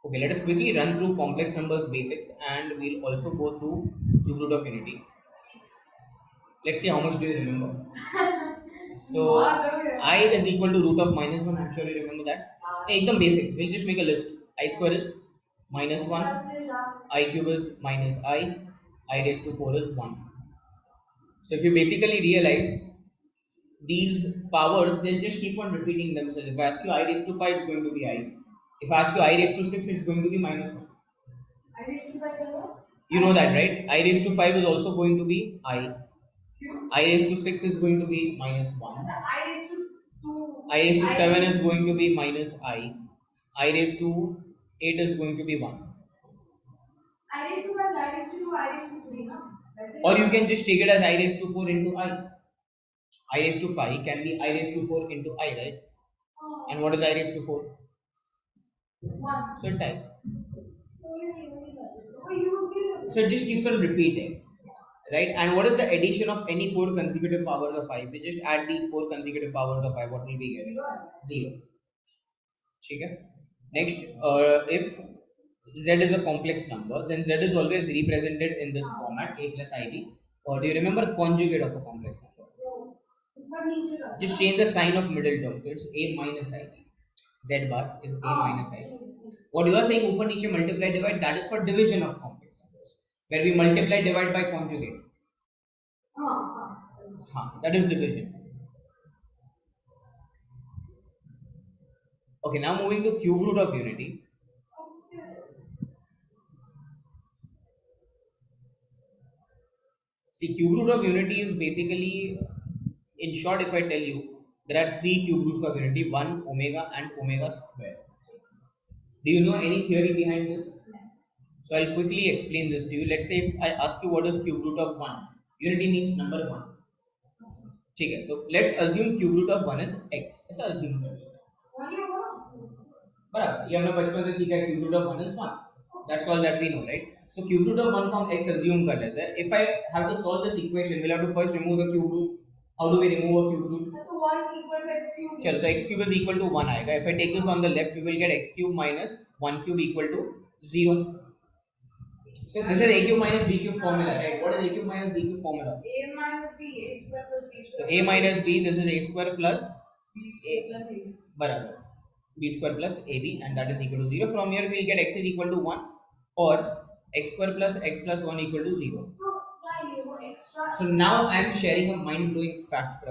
Okay, let us quickly run through complex numbers basics and we'll also go through cube root of unity. Let's see how much do you remember. So I is equal to root of minus 1. I'm sure you remember that. Ekdam basics. We'll just make a list. I square is minus 1. I cube is minus I raised to 4 is 1. So if you basically realize these powers, they'll just keep on repeating themselves. If I ask you I raised to 5, it's going to be I. If I ask you I raised to 6, it's going to be minus 1. I raised to 5 You know that, right? I raised to 5 is also going to be I. I raised to 6 is going to be minus 1. I raised to 7 is going to be minus I. I raised to 8 is going to be 1. I raised to 5, I raised to 2, I raised to 3, no? Or you can just take it as I raised to 4 into I. I raised to 5 can be I raised to 4 into I, right? And what is I raised to 4? 1. So it's I. So it just keeps on repeating, right? And what is the addition of any 4 consecutive powers of 5? We just add these 4 consecutive powers of 5. What will we get? 0. Okay. Next, if z is a complex number, then z is always represented in this format, a plus ib. Or do you remember conjugate of a complex number? Just change the sign of middle term, so it's a minus ib. Z bar is a minus ib. What you are saying, ऊपर नीचे multiply divide, that is for division of complex numbers, where we multiply divide by conjugate. That is division. Okay, now moving to cube root of unity. See, cube root of unity is basically, in short, if I tell you, there are 3 cube roots of unity, 1, omega and omega square. Do you know any theory behind this? So I'll quickly explain this to you. Let's say if I ask you what is cube root of 1. Unity means number 1. Okay, so let's assume cube root of 1 is x. ऐसा assume कर लेते हैं. बराबर. ये हमने बचपन से सीखा है, cube root of 1 is 1. That's all that we know, right? So cube root of 1 को हम x assume कर लेते हैं. If I have to solve this equation, we'll have to first remove the cube root. How do we remove a cube root? तो 1 equal to x cube. चलो, तो x cube is equal to 1 आएगा. If I take this on the left, we will get x cube minus 1 cube equal to 0. So this is a cube minus b cube formula, right? What is a cube minus b cube formula? A minus b, a square plus b square. So a minus b, this is a square plus b square plus a. बराबर. B square plus ab, and that is equal to 0. From here we will get x is equal to 1 or x square plus x plus 1 equal to 0. So now I am sharing a mind blowing fact.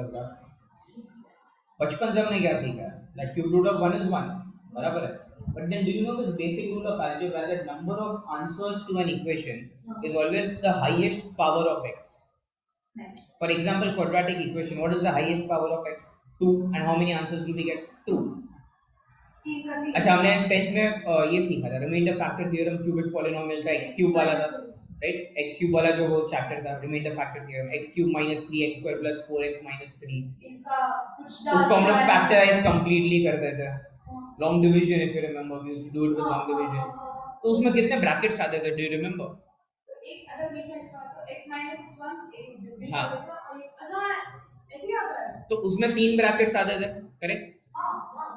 बचपन से हमने क्या सीखा है? Like cube root of 1 is 1, बराबर है. But then do you know this basic rule of algebra that number of answers to an equation is always the highest power of x? For example, quadratic equation, what is the highest power of x? 2. And how many answers do we get? 2. अच्छा, हमने 10th में ये सीखा था reminder factor theorem, cubic polynomial था, x cube वाला था, right? x cube वाला जो वो चैप्टर था reminder factor theorem, x cube minus 3x square plus 4x minus 3, इसका कुछ उसको हम लोग फैक्टराइज कंप्लीटली करते थे. Long division, if you remember, we used to do it with long division. तो उसमें कितने ब्रैकेट्स आते थे, डू यू रिमेंबर? तो एक अगर बीच में x था तो x minus 1 एक डिवीजन होता था और एक अच्छा ऐसे ही आता है, तो उसमें 3 ब्रैकेट्स आते थे, करेक्ट?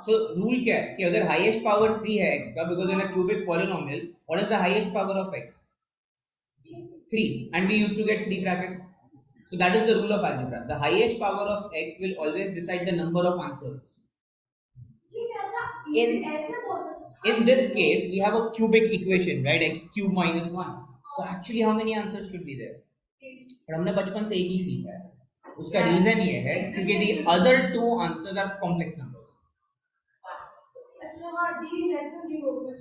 So rule क्या है कि अगर highest power 3 है x का, because in a cubic polynomial, what is the highest power of x? 3, and we used to get 3 brackets. So that is the rule of algebra. The highest power of x will always decide the number of answers. In this case, we have a cubic equation, right? X cube minus 1. So actually, how many answers should be there? But हमने बचपन से एक ही सीखा है. उसका reason ये है क्योंकि the other 2 answers are complex numbers.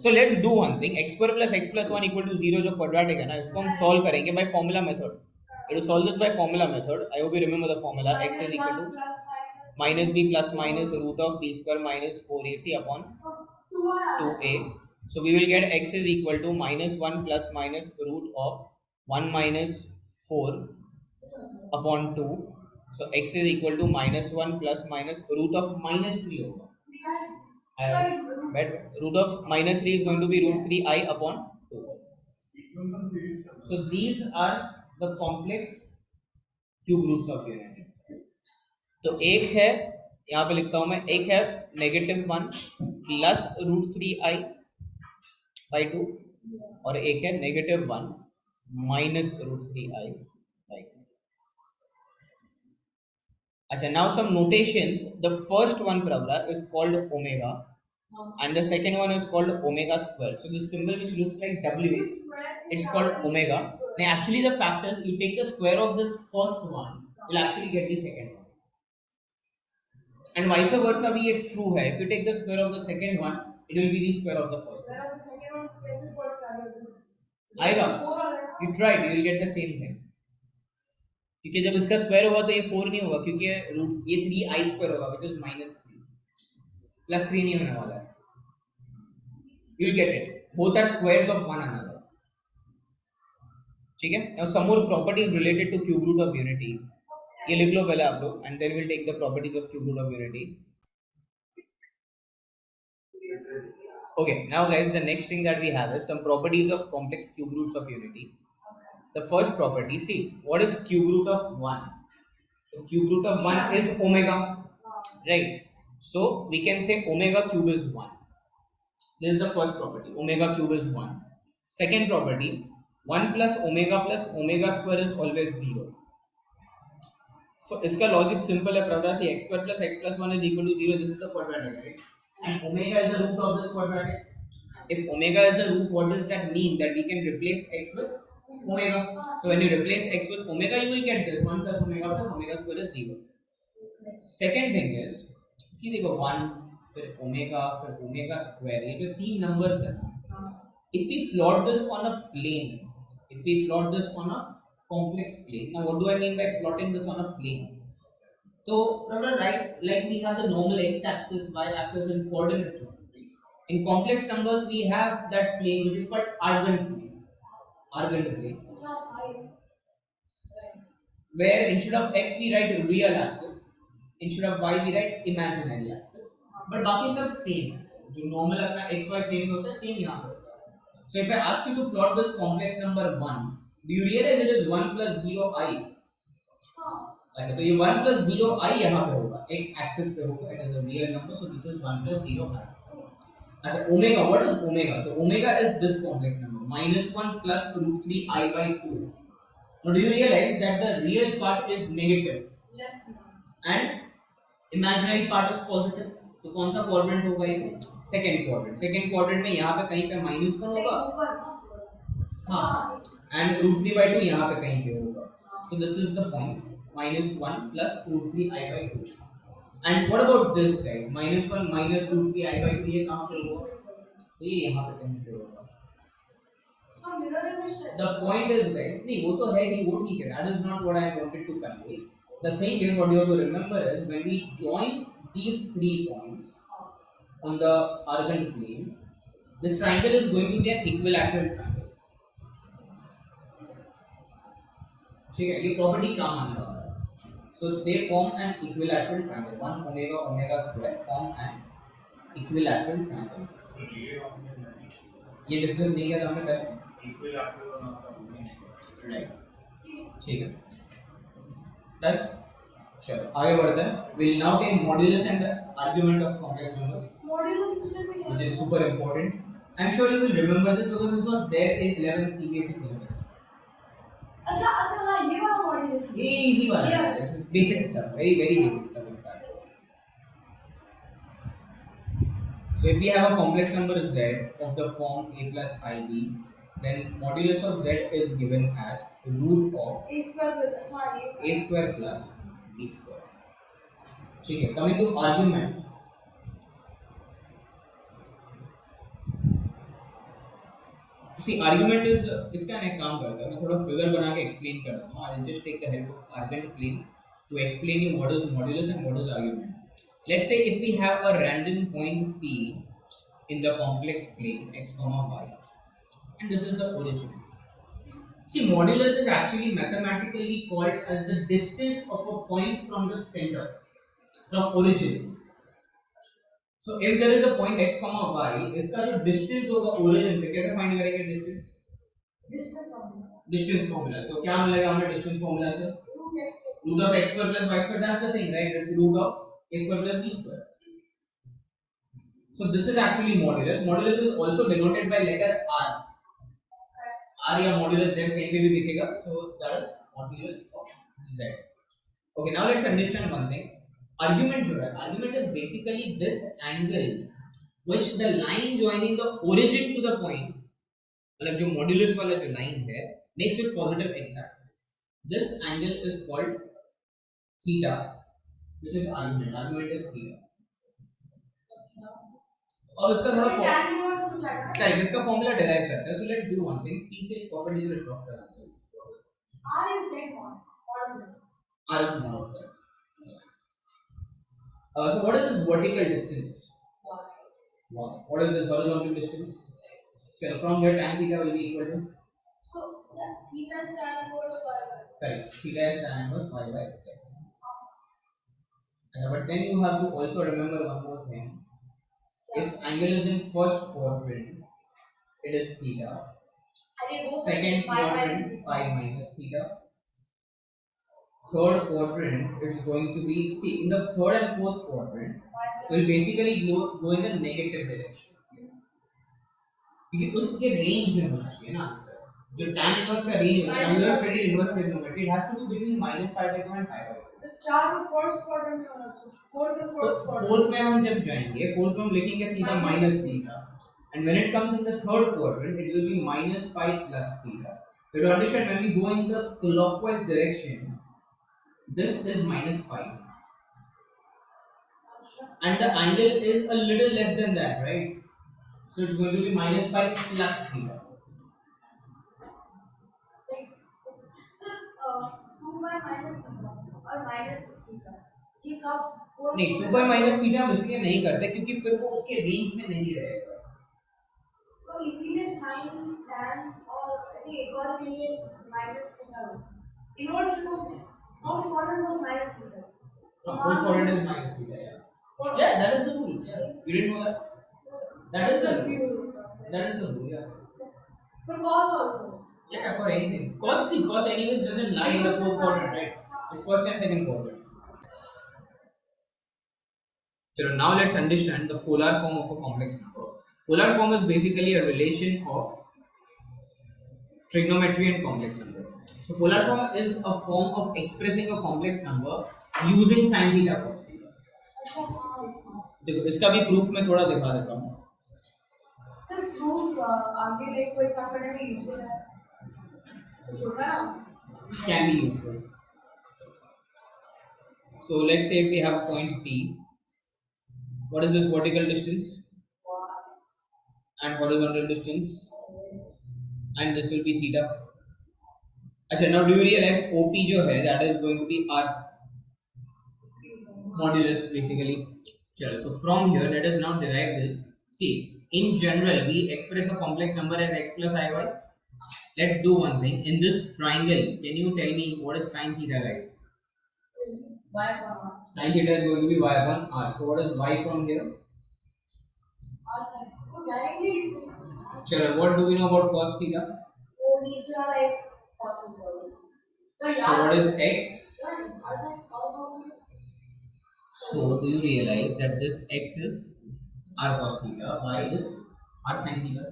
So let's do one thing. X square plus x plus 1 equal to 0 जो quadratic है ना, इसको हम solve करेंगे by formula method. To solve this by formula method, I hope you remember the formula. X is equal to minus b plus minus root of b square minus 4ac upon 2a. So we will get x is equal to minus 1 plus minus root of 1 minus 4 upon 2. So x is equal to minus 1 plus minus root of minus 3 over. But root of minus 3 is going to be root 3i upon 2. So these are the complex cube roots of unity. तो एक है, यहाँ पे लिखता हूँ मैं, एक है -1 प्लस रूट 3i by 2 और एक है -1 minus √3i by 2. अच्छा, now some notations. The first one, Pravda, is called omega, and the second one is called omega square. So this symbol which looks like W, it's called omega. Now actually the fact is, you take the square of this first one, you'll actually get the second one, and vice versa भी ये true है. If you take the square of the second one, it will be the square of the first one. आएगा, you tried, you will get the same thing. क्योंकि जब इसका square होगा तो ये 4 नहीं होगा, क्योंकि रूट ये 3i स्क्वायर होगा, which is -3, +3 नहीं होने वाला है. You will get it. Both are squares of one another. ठीक है. Now some more properties related to cube root of unity. ये लिख लो पहले आप लोग, and then we'll take the properties of cube root of unity. Okay, now guys, the next thing that we have is some properties of complex cube roots of unity. The first property, see, what is cube root of 1? So cube root of 1 is omega, right? So we can say omega cube is 1. This is the first property, omega cube is 1. Second property, 1 plus omega square is always 0. So इसका logic simple है Prabha. See, x square plus x plus 1 is equal to 0. This is the quadratic, right? And omega is the root of this quadratic. If omega is the root, what does that mean? That we can replace x with omega. So when you replace x with omega, you will get this 1 plus omega square is 0. Second thing is कि देखो 1 फिर omega square, ये जो तीन numbers है ना, if we plot this on a plane, if we plot this on a complex plane. Now what do I mean by plotting this on a plane? So remember, like we have the normal x-axis, y-axis, and coordinate geometry. In complex numbers, we have that plane which is called argand plane. Argand plane, where instead of x we write real axis, instead of y we write imaginary axis. But बाकी सब same है. जो normal अपना xy plane होता है same यहाँ पे होता है. So if I ask you to plot this complex number 1, do you realize it is 1 plus 0i? अच्छा, तो ये 1 plus 0i यहाँ पे होगा, x axis पे होगा. It is a real number, so this is 1 plus 0i. अच्छा, omega, what is omega? So omega is this complex number, -1 plus √3i by 2. Now do you realize that the real part is negative and imaginary part is positive? तो कौन सा quadrant होगा ये? Second quadrant. Second quadrant में यहाँ पे कहीं पे -1 होगा, हाँ, एंड √3/2 यहाँ पे कहीं पे होगा. So this is the point, -1 plus √3i by 2. And what about this guys? -1 minus √3i by 2 ये कहाँ पे होगा? तो ये यहाँ पे कहीं पे होगा. The point is guys, नहीं वो तो है ही, वो ठीक है. That is not what I wanted to convey. The thing is, what you have to remember is when we join these 3 points on the argand plane, this triangle is going to be an equilateral triangle. ठीक है, ये property काम आने वाला है. So they form an equilateral triangle. 1 omega square form an equilateral triangle. ये discuss नहीं किया था हमने पहले. राइट, ठीक है, डन. चलो आगे बढ़ते हैं. We'll now take modulus and argument of complex numbers, which is super important. I'm sure you will remember this because this was there in 11th CBSE syllabus. अच्छा हाँ, ये वाला modulus, ये easy वाला है. This is basic stuff, very basic stuff in fact. So if we have a complex number z of the form a plus ib, then modulus of z is given as root of a square plus b square. ठीक है, coming to argument. See, argument is इसका एक काम करता है, मैं थोड़ा figure बना के एक्सप्लेन कर रहा हूँ. I'll just take the help of argand plane to explain you what is modulus and what is argument. Let's say if we have a random point p in the complex plane x comma y, and this is the origin. See, modulus is actually mathematically called as the distance of a point from the center, from origin. So if there is a point x comma y, इसका जो distance होगा origin से, कैसे find करेंगे distance? Distance formula. So क्या मिलेगा हमें distance formula से? Root of x square plus y square. That's the thing, right? It's root of a square plus b square. So this is actually modulus. Modulus is also denoted by letter R. R या modulus Z कहीं पे भी दिखेगा. So that is modulus of Z. Okay, now let's understand one thing. Argument जो है, argument is basically this angle which the line joining the origin to the point, मतलब जो modulus वाला जो line है, makes it positive x-axis. This angle is called theta, which is argument. Argument is theta. और उसका थोड़ा चलिए इसका फॉर्मूला डिराइव करते हैं. So let's do one thing. p से परपेंडिकुलर ड्रॉ कराते हैं. r is z mod. r is mod. So what is this vertical distance? y. What is this horizontal distance? So from here tan theta will be equal to, so theta is tan inverse y by. Correct. Theta is tan inverse y by x. But then you have to also remember one more thing. If angle is in first quadrant, it is theta. Second quadrant, pi minus theta. Third quadrant is going to be, see, in the third and fourth quadrant will basically go in the negative direction. क्योंकि उसके range में होना चाहिए ना answer. जो tan inverse का range होता है, हम लोग study inverse trigonometry, it has to be between -π/2 and π/2. तो चार फर्स्ट क्वाड्रेंट में होना चाहिए. फोर्थ में फोर्थ में हम जब जाएंगे, फोर्थ में हम लिखेंगे सीधा minus theta. And when it comes in the third quadrant, it will be minus pi plus theta. You have to understand, when we go in the clockwise direction, this is minus pi. And the angle is a little less than that, right? So it's going to be minus pi plus theta. Sir, 2 by minus theta or minus theta. ये कब नहीं 2 by minus theta हम इसलिए नहीं करते क्योंकि फिर वो उसके रेंज में नहीं रहेगा. तो इसीलिए sin tan और एक और के लिए minus theta. Inverse में fourth quadrant was minus theta. Fourth quadrant is minus theta. Yeah, that is the rule. Yeah. You didn't know that? That is the rule. That is the rule. Yeah. For cos also. Yeah, for anything. Cos, see, cos anyways doesn't lie in the fourth quadrant, right? It's first and second quadrant. So now let's understand the polar form of a complex number. Polar form is basically a relation of trigonometry and complex number. So polar form is a form of expressing a complex number using sin theta cos theta. देखो इसका भी proof मैं थोड़ा दिखा देता हूँ. Sir proof आगे like कोई सब करने में यूजफुल है. कुछ होगा ना? Can be useful. So let's say if we have point P. What is this vertical distance? And horizontal distance? And this will be theta. अच्छा, now do you realize OP जो है that is going to be R modulus basically. चलो, so from here let us now derive this. See, in general we express a complex number as x plus iy. Let's do one thing. In this triangle, can you tell me what is sin theta, guys? Y upon R. Sin theta is going to be y upon R. So what is y from here? R sin. So directly. चलो, what do we know about cos theta? वो नीचे वाला x cos theta. So what is x? R sin. So do you realize that this x is r cos theta, y is r sin theta?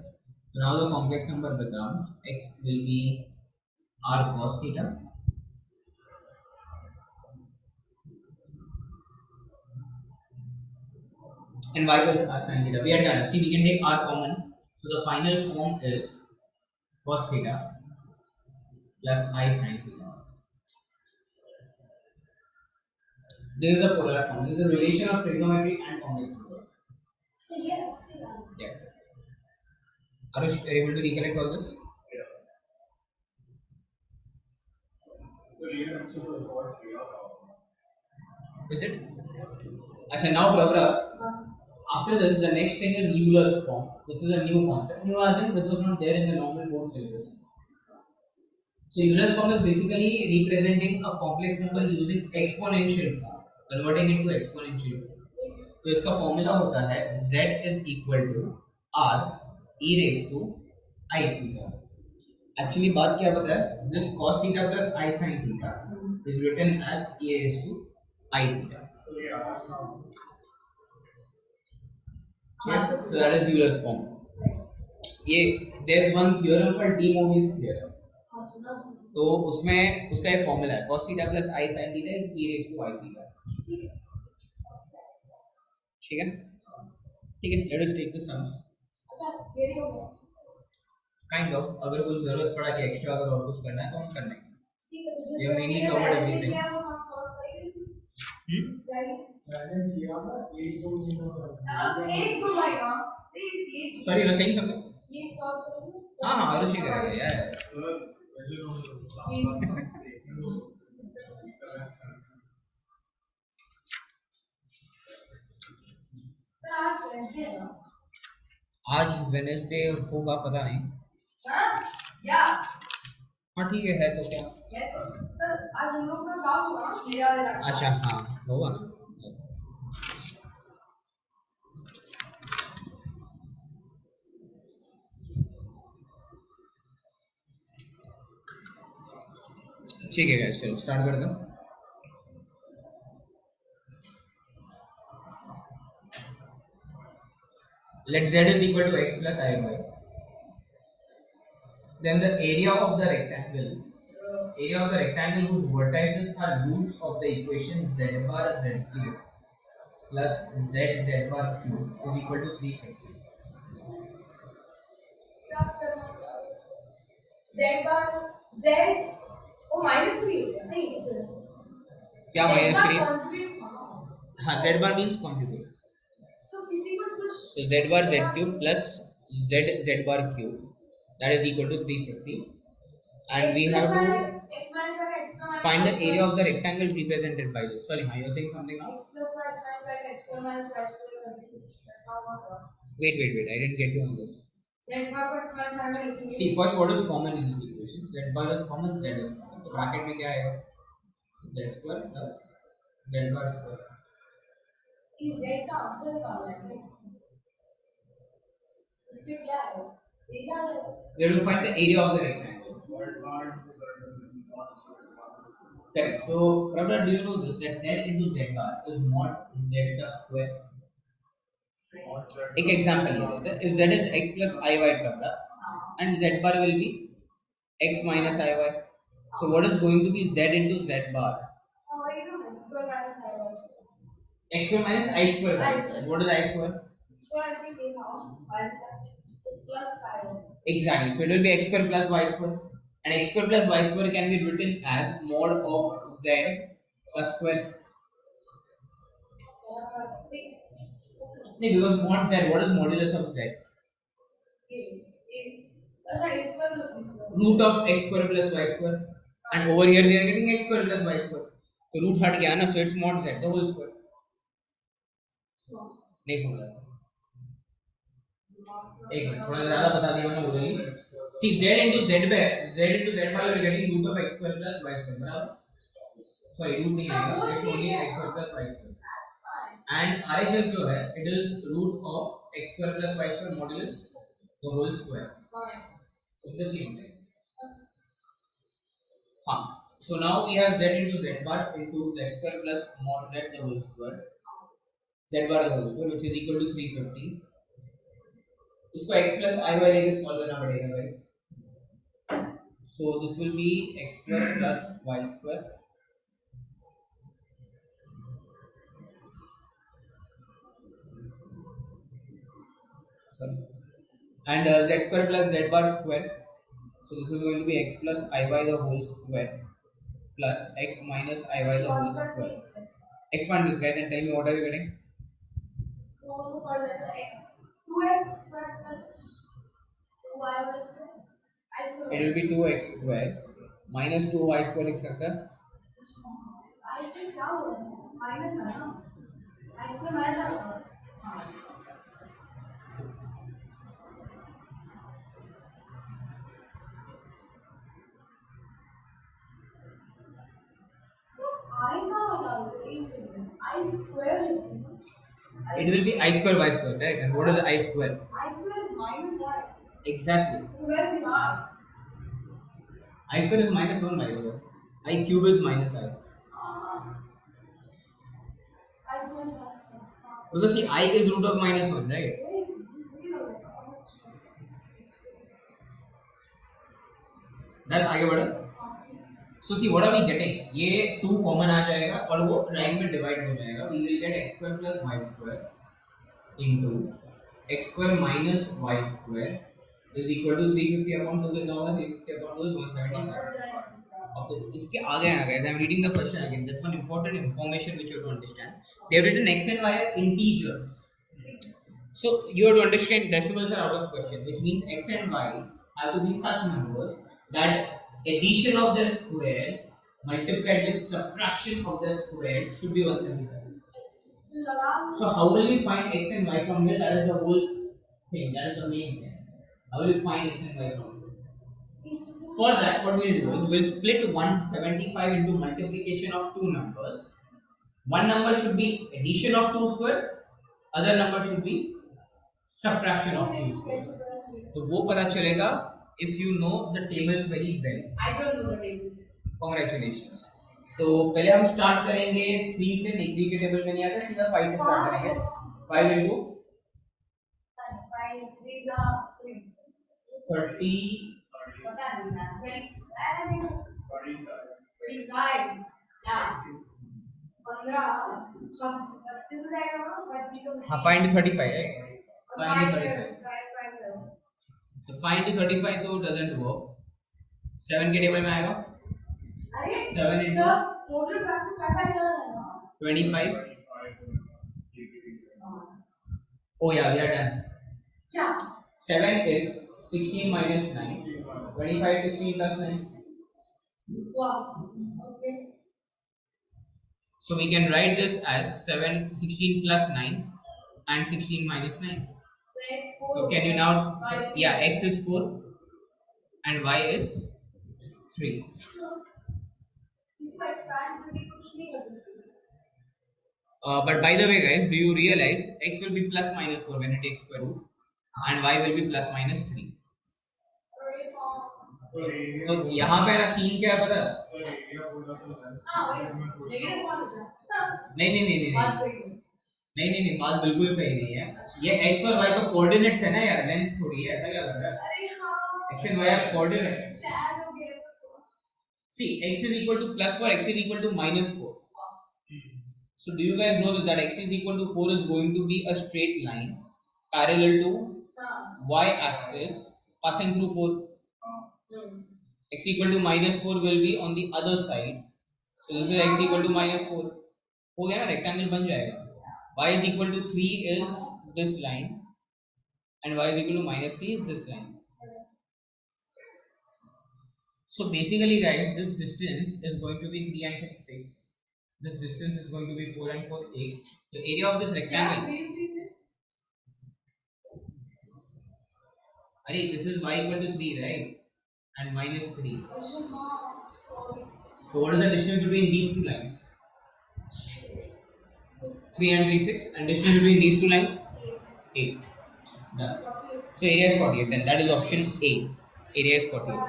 So now the complex number becomes x will be r cos theta and y is r sin theta. We are done. See, we can take r common. So the final form is cos theta plus I sin theta. This is a polar form. This is a relation of trigonometry and complex numbers. So yeah. Are you able to recollect all this? Yeah. So you have to what is it? Actually, now Prabra, after this, the next thing is Euler's form. This is a new concept. New as in this was not there in the normal board syllabus. So Euler's form is basically representing a complex number using exponential form, converting it to exponential form. तो इसका formula होता है z is equal to r e raised to I theta. Actually बात क्या पता है? This cos theta plus I sin theta is written as e raised to I theta. So yeah, Yeah, so that is Euler's form. ये there's one theorem called De Moivre's theorem. तो उसमें उसका एक formula है cos theta plus i sin theta is e raise to i theta. ठीक है, ठीक है. Let us take the sums. Kind of अगर कोई जरूरत पड़ा कि एक्स्ट्रा अगर और कुछ करना है तो हम कर लेंगे. We have mainly covered everything. Sorry, you were saying something? हाँ हाँ आरुषि करेगा यार. आज वेनेसडे होगा पता नहीं. हाँ ठीक है तो क्या. अच्छा हाँ होगा ना. ठीक है गाइस चलो स्टार्ट कर दो. Let z is equal to x plus iy. Then the area of the rectangle whose vertices are roots of the equation z bar z cube plus z z bar cube is equal to 350. Z bar z ओ -3 नहीं क्या -3. हाँ z bar means conjugate. तो किसी को कुछ so z bar z cube plus z z bar cube that is equal to 350 and we have to find the area of the rectangle represented by this. Sorry, you are saying something now. X plus y minus y x square minus y square. Wait, I didn't get you on this. Z bar को x minus y में लिखेंगे. See, first what is common in this equation? Z bar is common, z is common. तो bracket में क्या आएगा? Z square plus z bar square. ये z का answer निकालना है. उससे क्या है? एरिया है. We have to find the area of the rectangle. Correct. So, Prabha, do you know this? That z into z bar is mod z का square. एक एग्जांपल ले लेते हैं. If z is x plus iy Prabha, and z bar will be x minus iy. So, what is going to be z into z bar? X square minus iy square. X square minus I square. What is I square? So, I think plus iy. Exactly. So, it will be x square plus y square. And x square plus y square can be written as mod of z plus square. Because mod z, what is modulus of z? Root of x square plus y square. And over here we are getting x square plus y square. So root हट गया ना, so it's mod z the whole square. नहीं समझा. एक minute थोड़ा ज़्यादा बता दिया मैंने उधर ही. See z into z bar you are getting root of x square plus y square बराबर. Sorry root नहीं आएगा. It's only x square plus y square. And RHS जो है it is root of x square plus y square modulus the whole square. So it's the same thing. हाँ. So now we have z into z bar into z square plus mod z the whole square. Z bar the whole square which is equal to 350. इसको x plus iy लेके solve करना पड़ेगा guys. So this will be x square plus y square. Sorry. And z square plus z bar square. So this is going to be x plus iy the whole square plus x minus iy the whole square. Expand this guys and tell me what are you getting? X 2x square plus 2y square. It will be 2x square minus 2y square लिख सकते हैं. I think क्या होगा? Minus है ना? I square minus है. I square. It will be I square y square, right? And what is I square? I square is minus I. Exactly. So where's the R? I square is minus 1 by the way. I cube is minus I. I square is minus 1. Because see, I is root of minus 1, right? Then आगे बढ़ो. So see, what are we getting? ये 2 common आ जाएगा और वो right में divide हो जाएगा. We will get x square plus y square into x square minus y square is equal to 350 upon 2 कितना होगा? 350 upon 2 is 175. अब तो इसके आगे आना guys. I'm reading the question again. That's one important information which you have to understand. They have written x and y are integers. So you have to understand decimals are out of question, which means x and y have to be such numbers that addition of their squares multiplied with subtraction of their squares should be 175. So how will we find x and y from here? That is the whole thing. That is the main thing. How will we find x and y from here? For that, what we'll do is we'll split 175 into multiplication of two numbers. One number should be addition of two squares, other number should be subtraction of two squares. तो वो पता चलेगा if you know the tables very well. I don't know the tables. Congratulations. तो पहले हम start करेंगे 3 से. नहीं, 3 के टेबल में नहीं आता, सीधा 5 से स्टार्ट करेंगे. 5 into 5 3 30 हाँ, find 35 right? Find 35. तो find 35 तो doesn't work. 7 के टेबल में आएगा. 7 into total factor 25. Oh yeah, we are done. क्या? 7 is 16 minus 9. 25 16 plus 9. Wow. Okay. So we can write this as 7 16 plus 9 and 16 minus 9. So can you now, yeah, x is 4 and y is 3. But by the way guys, do you realize x will be plus minus 4 when it takes square root and y will be plus minus 3. तो यहाँ पे ना scene क्या है पता है? नहीं नहीं नहीं नहीं नहीं नहीं नहीं, बात बिल्कुल सही नहीं है. ये x और y तो कोऑर्डिनेट्स है ना यार, लेंथ थोड़ी है. ऐसा क्या कर रहा है? x and y are coordinates. See, x is equal to plus 4, x is equal to minus 4. So do you guys know this, that x is equal to 4 is going to be a straight line parallel to y axis passing through 4. X equal to minus 4 will be on the other side. So this is x equal to minus 4. हो गया ना, rectangle बन जाएगा. Y is equal to 3 is this line and y is equal to minus 3 is this line. So basically guys, this distance is going to be 3 and 6. This distance is going to be 4 and 4 8. The area of this rectangle. Arey, this is y equal to 3 right? And minus 3. So what is the distance between these two lines? 3 and 3 6, and distance between these two lines 8. Done. So area is 48. Then that is option A. Area is 48.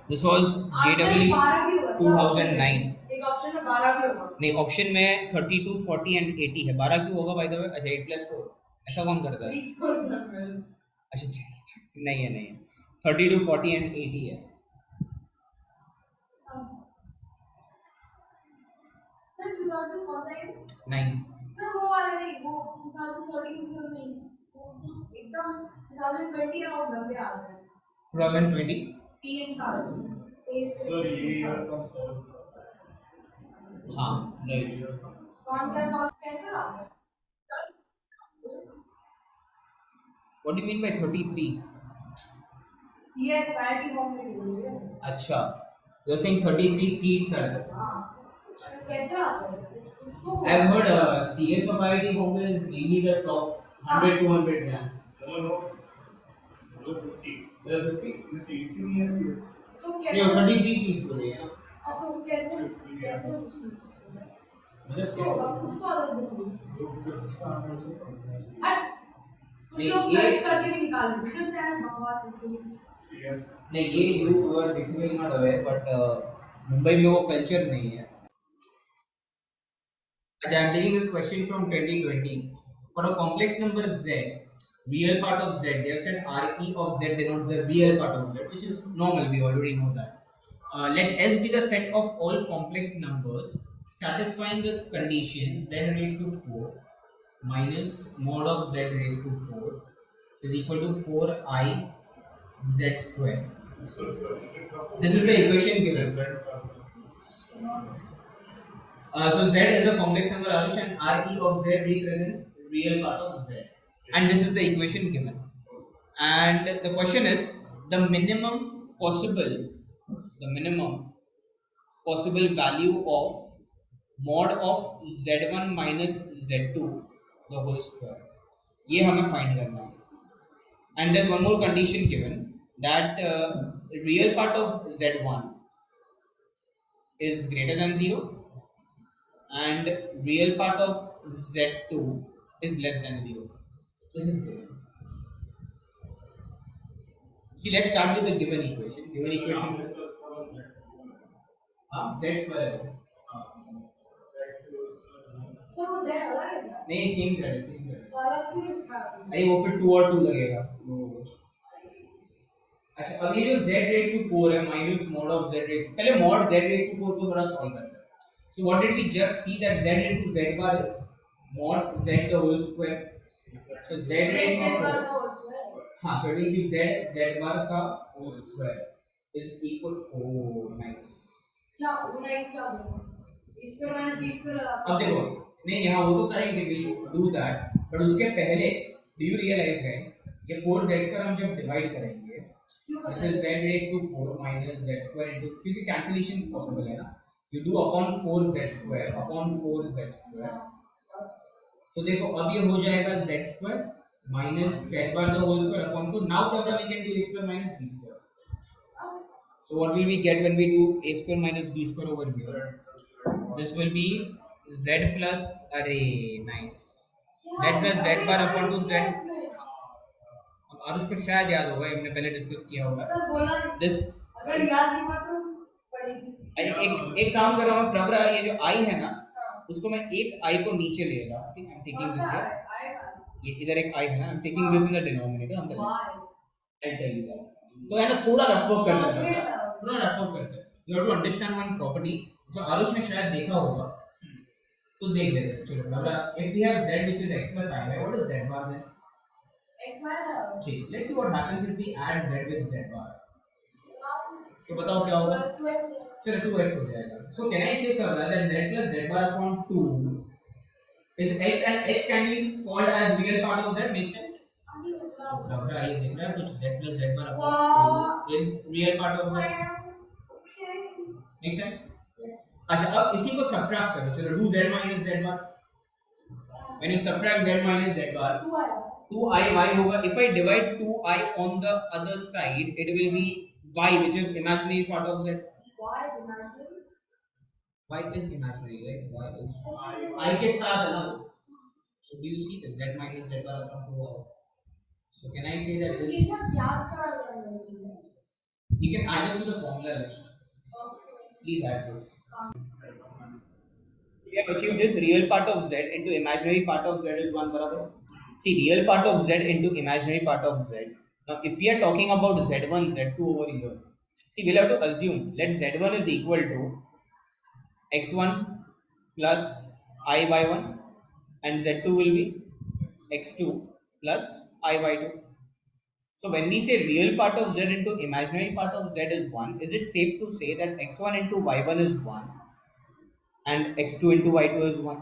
This was JEE 2009. नहीं, option में 32 40 and 80 है. 12 क्यों होगा bye the वे? अच्छा 8 plus 4 ऐसा कौन करता है? अच्छा नहीं है, नहीं है. 32 40 एंड 80 है. सर 2000 कौन सा है? 9. सर वो वाला नहीं, वो 2013 से नहीं, एकदम 2020 और गंदे आ गए. 2020 3 साल. सर ये आपका सॉल्व. हाँ राइट. सॉल्व कैसे आता है? What do you mean by 33? CS IIT Bombay के लिए. अच्छा, you're saying 33 seats are there. हाँ. कैसे आता है? उसको I've heard CS of IIT Bombay is mainly the top 100 200 ranks. No, 50. 50. The seats ही नहीं है CS. तो कैसे? ये 33 seats बोले हैं. हाँ तो कैसे मतलब उसको अलग बोलो. ये करके भी निकाल दो. फिर से बकवास बिल्कुल. सीएस नहीं, ये you are basically not aware but Mumbai में वो कल्चर नहीं है. I'm taking this question from 2020. For a complex number z, real part of z, they have said Re of z denotes the real part of z, which is normal, we already know that. Let S be the set of all complex numbers satisfying this condition z raised to 4 minus mod of z raised to 4 is equal to 4I z square. This is the equation given. So z is a complex number, Arush, and Re of z represents real part of z. And this is the equation given. And the question is the minimum possible value of mod of z1 minus z2 the whole square. ये हमें find करना है. And there's one more condition given that real part of z1 is greater than 0 and real part of z2 is less than 0. This is given. See, let's start with the given equation. Given equation z square. नहीं same z है same z है. अरे वो फिर 2 और 2 लगेगा वो. अच्छा अब ये जो z रेज टू 4 है minus mod of z raise पहले मॉड z रेज टू 4 को थोड़ा सॉल्व करते हैं. So what did we just see that z into z bar is mod z the whole square. So z raised to 4. हाँ, so it will be z bar का whole square is equal. Oh nice. क्या वो nice क्या होगा? इसका minus b square. अब देखो नहीं यहाँ वो तो करेंगे we'll do that but उसके पहले do you realize guys ये 4z स्क्वायर हम जब डिवाइड करेंगे this is z raised to 4 minus z square into क्योंकि cancellation possible है ना. You do upon 4z square upon 4z square. तो देखो अब ये हो जाएगा z square minus z bar the whole square upon 4. Now program we can do a square minus b square. So what will we get when we do a square minus b square over here? This will be z plus array nice z plus z bar upon 2 z. और उसको शायद याद होगा हमने पहले discuss किया होगा this. अगर याद नहीं हुआ तो पढ़ेगी. एक काम कर रहा हूँ प्रवरा ये जो आई है ना उसको मैं एक आई को नीचे ले रहा हूँ. ठीक है I am taking this here. ये इधर एक आई है ना I am taking this in the denominator on the left. I tell you that. तो है ना थोड़ा रफ वर्क करते हैं थोड़ा रफ वर्क करते हैं. You have to understand one property जो आरुष ने शायद देखा होगा तो देख लेते हैं. चलो Pravara if we have z which is x plus i what is z bar then x minus. ठीक. Let's see what happens if we add z with z bar. तो बताओ क्या होगा. 2x. चलो 2x हो जाएगा. सो कैन आई से Pravara that z plus z bar upon 2 is x and x can be called as real part of z. Make sense. तो प्रवरा ये देख रहा है कुछ z plus z bar upon 2 is real part of z. Make sense. Yes. अच्छा अब इसी को सब्ट्रैक्ट करो. चलो do z minus z bar. When you subtract z minus z bar 2i होगा. If I divide 2i on the other side it will be y which is imaginary part of z. Y is imaginary. Y is imaginary right. Y is I के साथ है ना. So do you see the z minus z bar upon 2i. So can I say that this ये सब याद करा लेना. You can add this to the formula list. Okay. Please add this. We have achieved this real part of z into imaginary part of z is 1 barabar. See real part of z into imaginary part of z. Now if we are talking about z1 z2 over here, see we'll have to assume let z1 is equal to x1 plus I by 1 and z2 will be x2 plus I by 2. So when we say real part of z into imaginary part of z is 1, is it safe to say that x1 into y1 is 1 and x2 into y2 is 1?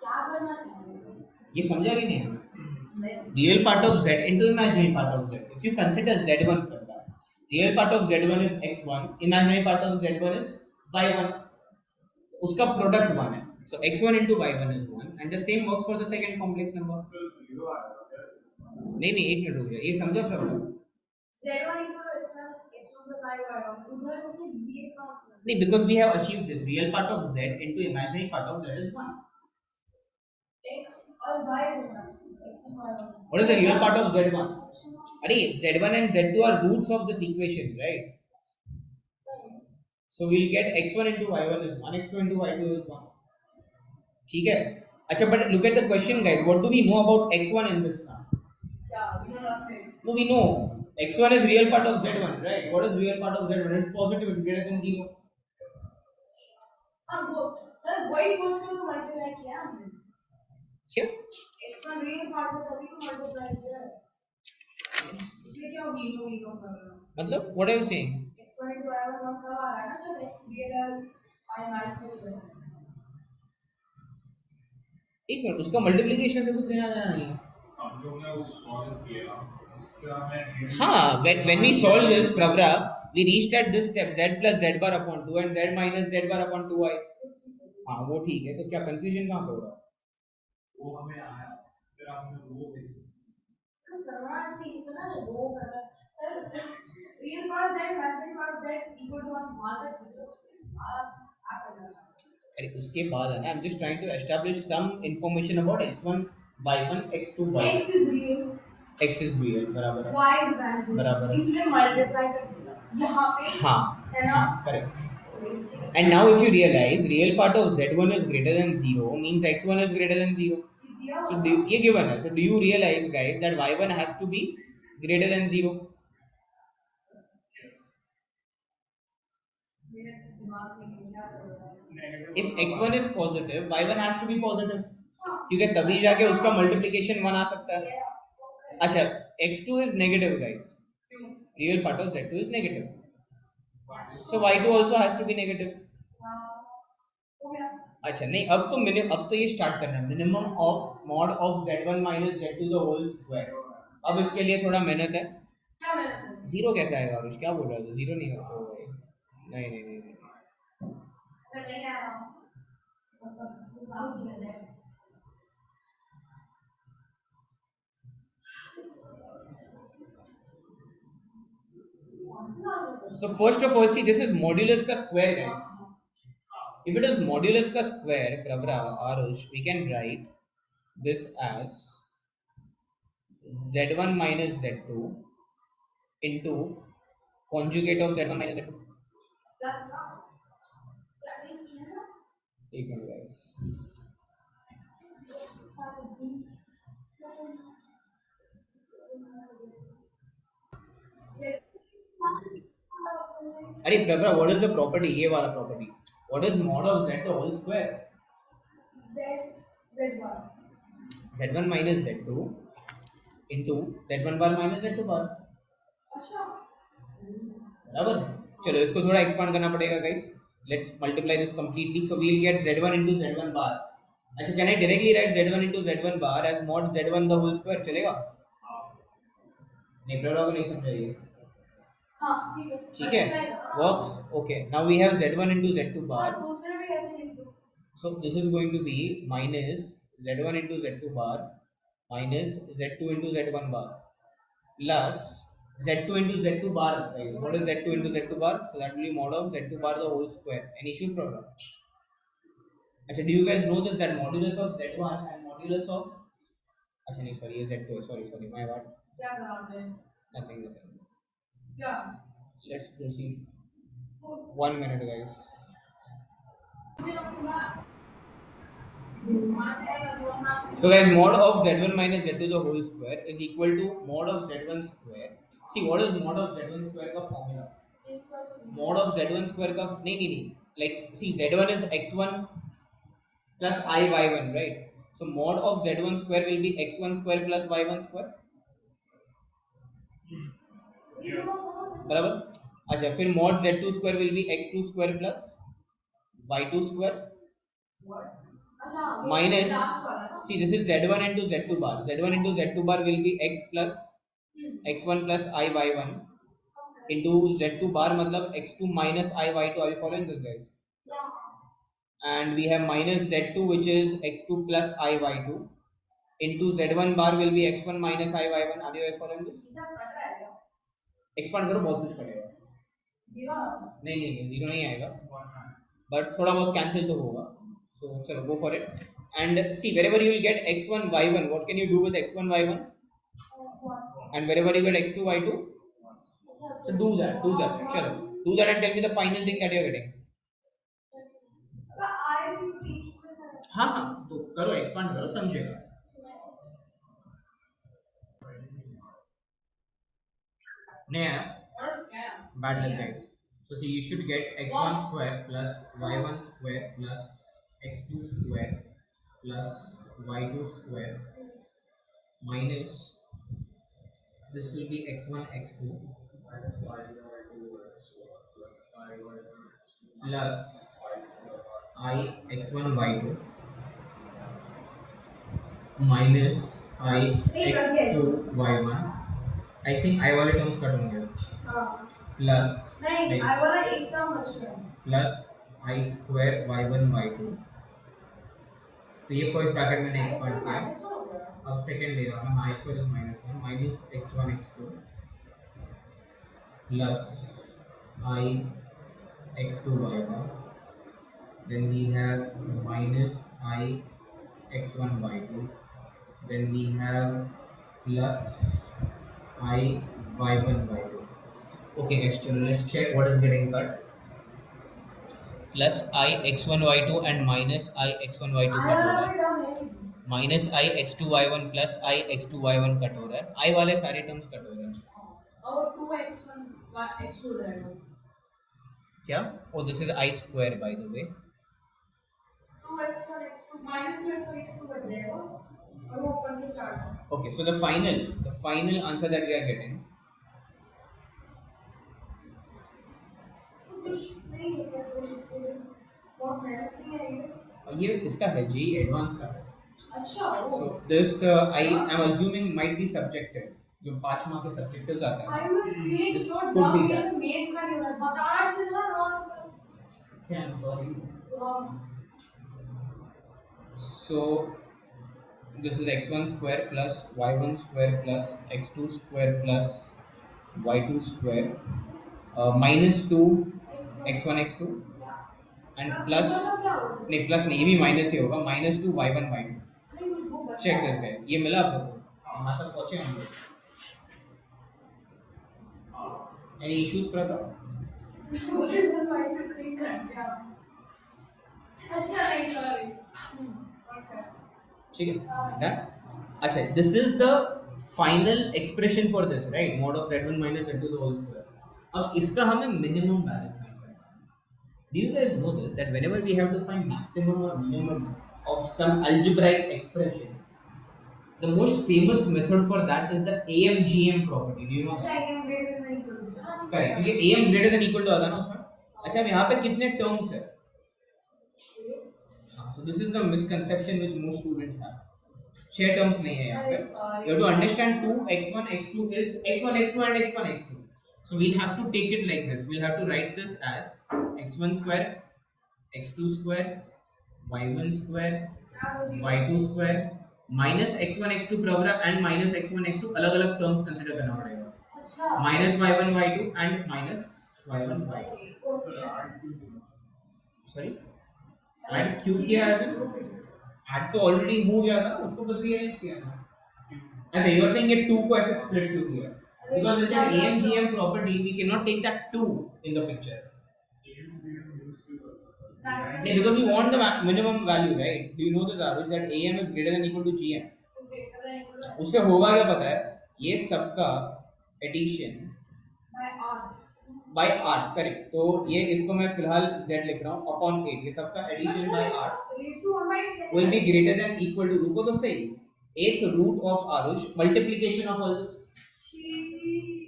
क्या करना चाहिए? ये समझा कि नहीं? Real part of z into imaginary part of z. If you consider z1 for that, real part of z1 is x1, imaginary part of z1 is y1. उसका product 1 है. So x1 into y1 is 1 and the same works for the second complex number. नहीं एक minute हो गया. ये समझा problem? z1 equal to x1 plus I y1. उधर से ये कहाँ? नहीं because we have achieved this. Real part of z into imaginary part of z is 1. X और y is imaginary. X and y1. What is the real part of z1? अरे z1 and z2 are roots of this equation, right? So we'll get x1 into y1 is 1, x2 into y2 is 1. ठीक है. अच्छा, but look at the question, guys. What do we know about x1 in this sum? Yeah, we know nothing. No, we know x1 is real part of z1, right? What is real part of z1? It's positive. It's greater than 0. हाँ वो sir वही सोच कर तो multiply किया हमने. क्या? x1 real part है तभी तो मल्टीप्लाई किया है. इसलिए क्या वी नो कर रहा हूँ. मतलब what are you saying? x1 into y1 1 कब आ रहा है ना जब x रियल है y इमेजिनरी है. एक मिनट, उसका मल्टीप्लिकेशन से कुछ देना देना नहीं है. हम लोग ने वो सॉल्व किया इसका हमें हाँ, when we solve this, Pravra, we reached at this step z plus z bar upon 2 and z minus z bar upon 2i. हाँ, वो ठीक है. तो क्या कंफ्यूजन कहाँ पे हो रहा है? वो हमें आया फिर आपने वो देखा सरवान ने इसमें ना वो कर रहा है real part z imaginary part z equal to 1 वहां तक ठीक है. आ कर रहा है. अरे उसके बाद है ना, I am just trying to establish some information about x1 y1 x2 y. x is real, x is real, बराबर है. y is imaginary, बराबर है. इसलिए मल्टीप्लाई कर दिया यहाँ पे. हाँ, है ना. Correct. And now if you realize real part of z1 is greater than 0 means x1 is greater than 0. So ये given है. So do you realize, guys, that y1 has to be greater than 0? If x1 is positive, y1 has to be positive. क्योंकि तभी जाके उसका multiplication 1 आ सकता है. अच्छा, x2 is negative, guys. Real part of z2 is negative. So y2 also has to be negative. अच्छा नहीं, अब तो ये स्टार्ट करना है. Minimum of mod of z1 minus z2 the whole square. अब इसके लिए थोड़ा मेहनत है. जीरो कैसे आएगा? और क्या बोल रहा है? जीरो नहीं होगा. नहीं नहीं नहीं, नहीं. So first of all, see, this is modulus का square, guys. If it is modulus का square, Prabra, Arush, we can write this as z1 minus z2 into conjugate of z1 minus z2. एक minute, guys. अरे Prabha, what is the property? ये वाला property. What is mod of z the whole square? z1 minus z2 into z1 bar minus z2 bar. बराबर. चलो इसको थोड़ा expand करना पड़ेगा, guys. Let's multiply this completely. So we'll get z1 into z1 bar. अच्छा, can I directly write z1 into z1 bar as mod z1 the whole square? चलेगा? नहीं, प्रभा को नहीं समझ रही है. ठीक है, works. Okay, now we have z1 into z2 bar. So this is going to be minus z1 into z2 bar minus z2 into z1 bar plus z2 into z2 bar, guys. What is z2 into z2 bar? So that will be mod of z2 bar the whole square. Any issues, program? अच्छा, do you guys know this, that modulus of z1 and modulus of, अच्छा नहीं, sorry, ये z2 है. Sorry, my bad. क्या कर रहा है? Nothing. क्या? Let's proceed. 1 minute, guys. So guys, mod of z1 minus z2 the whole square is equal to mod of z1 square. See, what is mod of z1 square का formula? Mod of z1 square का नहीं, like, see, z1 is x1 plus I y1, right? So mod of z1 square will be x1 square plus y1 square. बराबर. अच्छा, फिर mod z2 square will be x2 square plus y2 square minus, see, this is z1 into z2 bar. Z1 into z2 bar will be x plus x1 plus I y1 into z2 bar मतलब x2 minus I y2. Are you following this, guys? And we have minus z2 which is x2 plus I y2 into z1 bar will be x1 minus I y1. Are you guys following this? Expand करो, बहुत कुछ कटेगा. नहीं, zero नहीं आएगा, but थोड़ा बहुत cancel तो होगा. So चलो, go for it. And see, wherever you will get x1 y1, what can you do with x1 y1? And wherever you get x2 y2, so do that. चलो, do that and tell me the final thing that you are getting. हाँ हाँ, तो करो, expand करो, समझेगा. नहीं आया. Bad luck, guys. So see, you should get x1 square plus y1 square plus x2 square plus y2 square minus, this will be x1 x2 plus I x1 y2 minus I x2 y1. I think I वाले terms cut होंगे. Plus नहीं, I वाला एक term बचेगा. Plus I square y1 y2. तो ये first bracket मैंने expand किया. अब सेकंड ले रहा हूँ मैं. I square is -1 minus x1 x2 plus I x2 y1. Then we have minus I x1 y2. Then we have plus I y1 y2. Okay guys, chalo, let's check what is getting cut. Plus I x1 y2 and minus I x1 y2 cut हो रहा है. Minus I x two y one plus I x two y one cut हो रहा है. आई वाले सारे terms cut हो रहे हैं. और 2x1 x2 रहेगा क्या? Oh this is I square by the way. 2x1 x2 minus 2x1 x2 cut जाएगा और वो ऊपर के चार. Okay, so the final answer that we are getting. कुछ नहीं है तो इसके लिए बहुत मेहनत नहीं है ये इसका है जेई एडवांस का है. अच्छा. So this I am assuming might be subjective. जो 5 मार्क के सब्जेक्टिव्स आते हैं. I was feeling so dumb. ये सब मेंस का नहीं हो रहा. बता चल ना non. Okay, I'm sorry. So this is x1 square plus y1 square plus x2 square plus y2 square minus 2 x1 x2 and plus नहीं, प्लस नहीं, ये भी माइनस ही होगा. Minus two y one y two. Check this guys, ये मिला आप लोगों को? यहाँ तक पहुँचे हम लोग? Any issues problem? अच्छा नहीं, सॉरी. ठीक है, डन. अच्छा, this is the final expression for this, right? Mod of z1 minus z2 the whole square. अब इसका हमें मिनिमम वैल्यू फाइंड करना है. Do you guys know this, that whenever we have to find maximum or minimum of some algebraic expression, the most famous method for that is the AMGM property. Do you know? AM greater than equal to. Correct, क्योंकि AM greater than equal to आता है ना उसमें. अच्छा, अब यहाँ पे कितने terms है? हाँ, so this is the misconception which most students have. 6 terms नहीं है यहाँ पे. You have to understand 2 x1 x2 is x1 x2 and x1 x2. So we'll have to take it like this. We'll have to write this as x1 square, x2 square, y1 square, y2 square minus x1 x2 Pravara and minus x1 x2 अलग अलग terms consider करना पड़ेगा. minus y1 y2 and minus y1 y2. Sorry, add क्यों किया है? आज तो already हो गया था, उसको बस रीअरेंज किया था. अच्छा, यू आर सेइंग ये 2 को ऐसे स्प्लिट क्यों किया? Because in the AMGM property we cannot take that 2 in the picture. Yeah, because we want the minimum value, right? Do you know this, Arush, that AM is greater than equal to GM? उससे होगा क्या पता है? ये सबका addition by art, correct. तो ये इसको मैं फिलहाल z लिख रहा हूँ अपॉन 8. ये सबका addition by art will be greater than equal to, रुको तो सही, 8th root of Aarush multiplication of all this.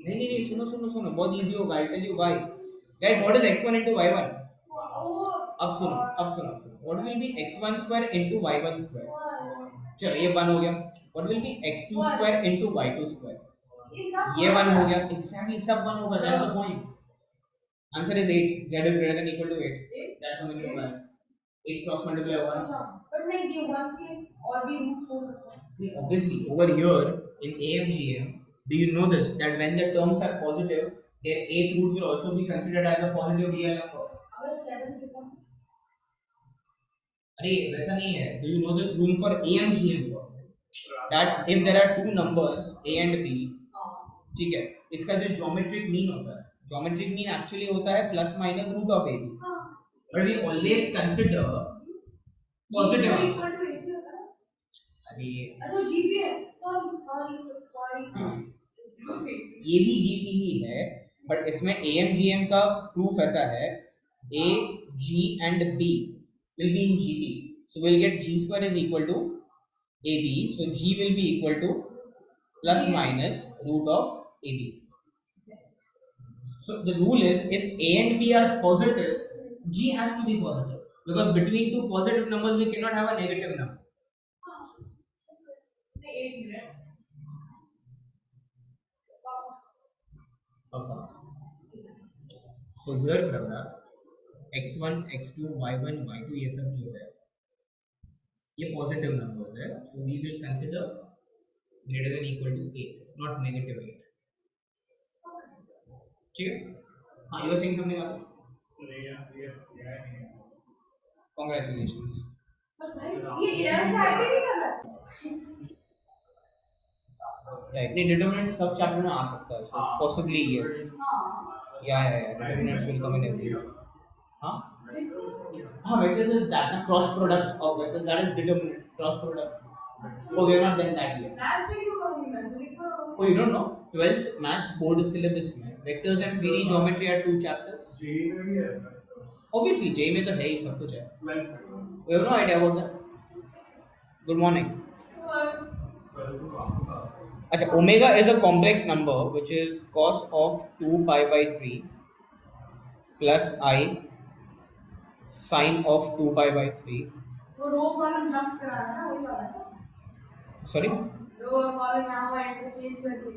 नहीं नहीं नहीं, सुनो सुनो सुनो, बहुत इजी होगा. I tell you why. Guys, what is x1 into y1? अब सुनो, अब सुनो, अब सुनो. What will be x1 square into y1 square? चलो ये 1 हो गया. What will be x2 square into y2 square? ये 1 हो गया. एग्जैक्टली सब 1 होगा. That's the point. Answer is 8. z is greater than equal to 8. That's the minimum value. 8 cross multiply 1. अच्छा, बट नहीं, ये 1 के और भी रूट्स हो सकते हैं. नहीं, obviously over here in AMGM, do you know this, that when the terms are positive, their eighth root will also be considered as a positive real number. अगर 7 become, अरे वैसा नहीं है. Do you know this rule for AMGM, that if there are two numbers A and B, ठीक है, इसका जो geometric mean होता है, ज्योमेट्रिक मीन एक्चुअली होता है plus minus root of A B. But we always consider positive B answer. equal to AC होता है। अरे अच्छा जीपी है, सॉरी ये भी जीपी ही है, बट इसमें एम जी एम का प्रूफ ऐसा है, A G and B will be in GP, so will get G square is equal to A B, so G will be equal to plus minus root of AB. So the rule is if A and B are positive, G has to be positive because between two positive numbers we cannot have a negative number. Okay. So here Prabha x1, x2, y1, y2 ये सब जो है ये positive numbers है, so we will consider greater than equal to 8, not negative 8. ठीक है? हाँ, you are saying something else? Congratulations. ये 11 से आईटी नहीं कर रहा। Right, नहीं determinants सब चैप्टर में आ सकता है, so possibly yes. Yeah, determinants will come in every. हाँ हाँ, vectors is that ना cross product of vectors, that is determinant cross product. Oh, we are not done that yet. Maths में क्यों करूंगी मैं, फिजिक्स में करूंगी। Oh, you don't know 12th maths board syllabus में vectors and 3D geometry are two chapters. JEE में भी है obviously, JEE में तो है ही, सब कुछ है. We have no idea about that. Good morning. अच्छा, omega is a complex number which is cos of 2 pi by 3 plus I sin of 2 pi by 3. वो रो कॉलम जंप कराना ना, वही वाला है। Sorry. रो और कॉलम यहाँ पर इंटरचेंज करके।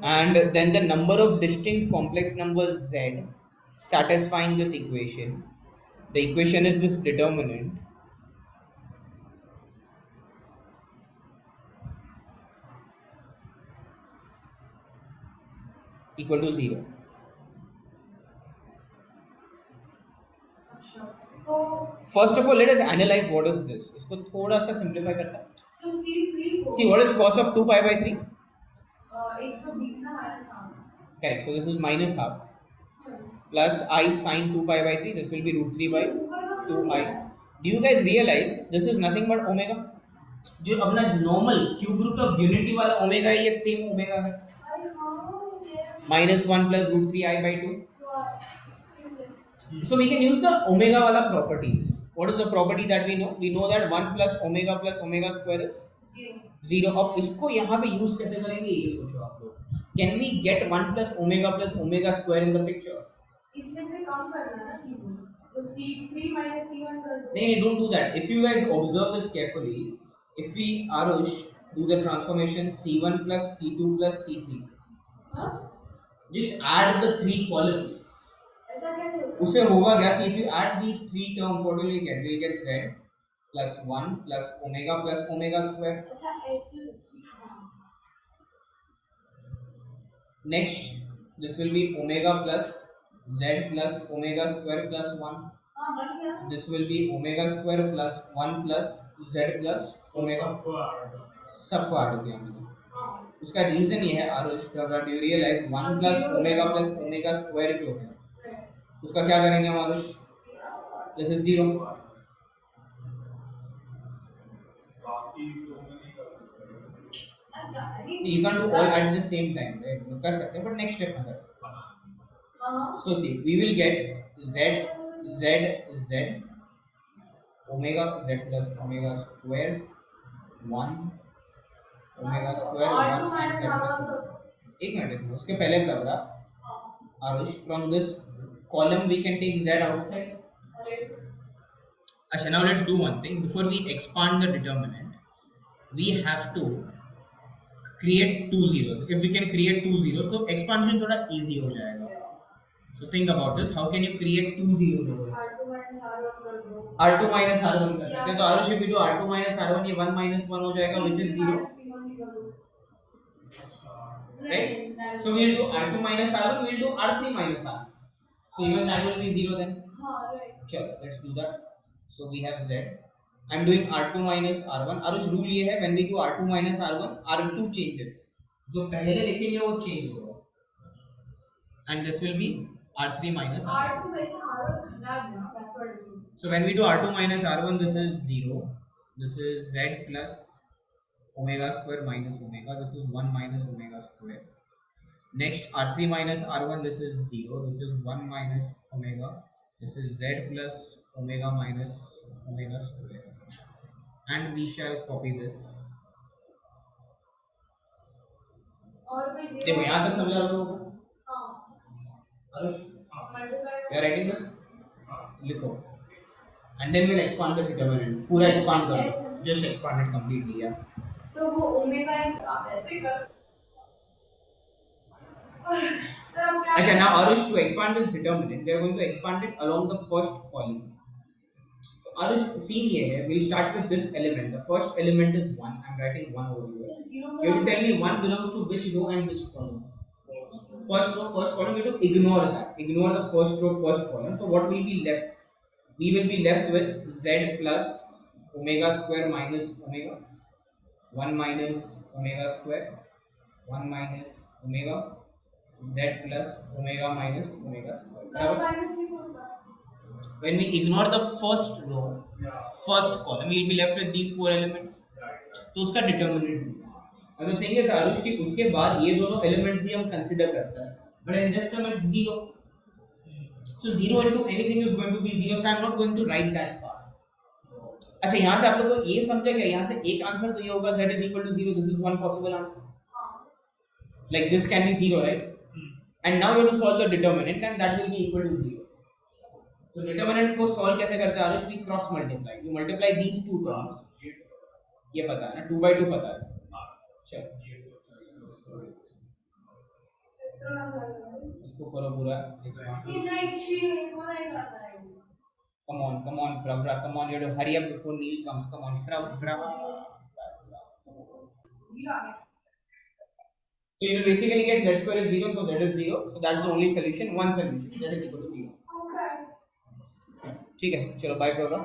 And then the number of distinct complex numbers z satisfying this equation. The equation is this determinant equal to 0. तो First of all, let us analyze what is this. इसको थोड़ा सा simplify करता है. तो C3 को See, what is cos of 2 pi by 3? 120 ना minus half. Correct. So this is minus half plus I sin 2 pi by 3. This will be root 3 by 2I. Do you guys realize this is nothing but omega? जो अपना normal cube root of unity वाला omega है, ये same omega है. Minus 1 plus root 3I by 2. So we can use the omega wala properties. What is the property that we know? We know that 1 plus omega square is 0. अब इसको यहाँ पे use कैसे करेंगे ये सोचो आप लोग. Can we get 1 plus omega square in the picture? इसमें से कम करना ना चीज़, तो C3 minus C1 कर दो. नहीं, don't do that. If you guys observe this carefully, if we Arush do the transformation C1 plus C2 plus C3, just add the three columns. ऐसा कैसे होगा? उससे होगा क्या? See, if you add these three terms, what will we get? We'll get z plus 1 plus omega square. अच्छा ऐसे. Next, this will be omega plus z plus omega square plus 1. हाँ बन गया. This will be omega square plus 1 plus z plus omega. सबको add किया मैंने. उसका reason ये है Aarush, do you realise 1 plus omega square जो है उसका क्या करेंगे हम Aarush? This is 0. You can't do all at the same time, right? कर सकते हैं, but next step में कर सकते हैं. So see, we will get z omega z plus omega square 1 omega square 1 and z plus 1. एक मिनट, उसके पहले लग रहा Aarush, from this column we can take z outside. अच्छा, now let's do one thing. Before we expand the determinant, we have to create two zeros. If we can create two zeros, तो expansion थोड़ा easy हो जाएगा. So think about this. How can you create two zeros over here? R2 minus R1 कर सकते हैं. तो Aarush, if we do R2 minus R1, ये 1 minus 1 हो जाएगा, which is 0. Right? So we'll do R2 minus R1. We'll do R3 minus R. So even that will be 0 then. Sure, let's do that. So we have Z. I'm doing R2 minus R1. Arush, rule ये है, when we do R2 minus R1, R2 changes. जो पहले लिखेंगे वो change होगा. And this will be R3 minus R1. R2 वैसे R1 घटा दिया, that's what it is. So when we do R2 minus R1, this is 0. This is Z plus omega square minus omega. This is 1 minus omega square. Next, R3 minus R1, this is 0. This is 1 minus omega. This is Z plus omega minus omega square. And we shall copy this. और फिर zero. देखो यहाँ तक समझा आप लोगों को? हाँ. Arush, Multiply. you are writing this? लिखो. And then we'll expand the determinant. पूरा expand करो. Yes. Just expand it completely, yeah. तो वो ओमेगा एंड आप ऐसे कर. सर हम क्या? अच्छा, now Arush, to expand this determinant, we are going to expand it along the first column. So Arush, scene ये है. We'll start with this element. The first element is 1. I'm writing 1 over here. You have to tell me 1 belongs to which row and which column. First row, first column. You have to ignore that. Ignore the first row, first column. So what will be left? We will be left with Z plus omega square minus omega. 1 minus omega square. 1 minus omega. Z plus omega minus omega square. Plus minus नहीं होता. When we ignore the first row, first column, we will be left with these 4 elements. तो उसका determinant. And the thing is, Arush, कि उसके बाद ये दोनों elements भी हम consider करते हैं. But in this sum it's 0. So 0 into anything is going to be 0. So I'm not going to write that part. अच्छा, यहाँ से आप लोग को ये समझा क्या? यहाँ से एक आंसर तो ये होगा z is equal to 0. This is one possible answer. Like this can be 0, right? And now you have to solve the determinant, and that will be equal to 0. So determinant को solve कैसे करते हैं Arush? We cross multiply. You multiply these two terms. ये पता है ना? 2 by 2 पता है. चल. इसको करो पूरा. ये जाइए शी को नहीं करता है. Come on, Pravra, come on. You have to hurry up before Neil comes. Come on, Pravra. So you will basically get z square is 0, so z is 0. So that's the only solution. One solution. Z is equal to 0. Okay. ठीक है, चलो bye Pravra.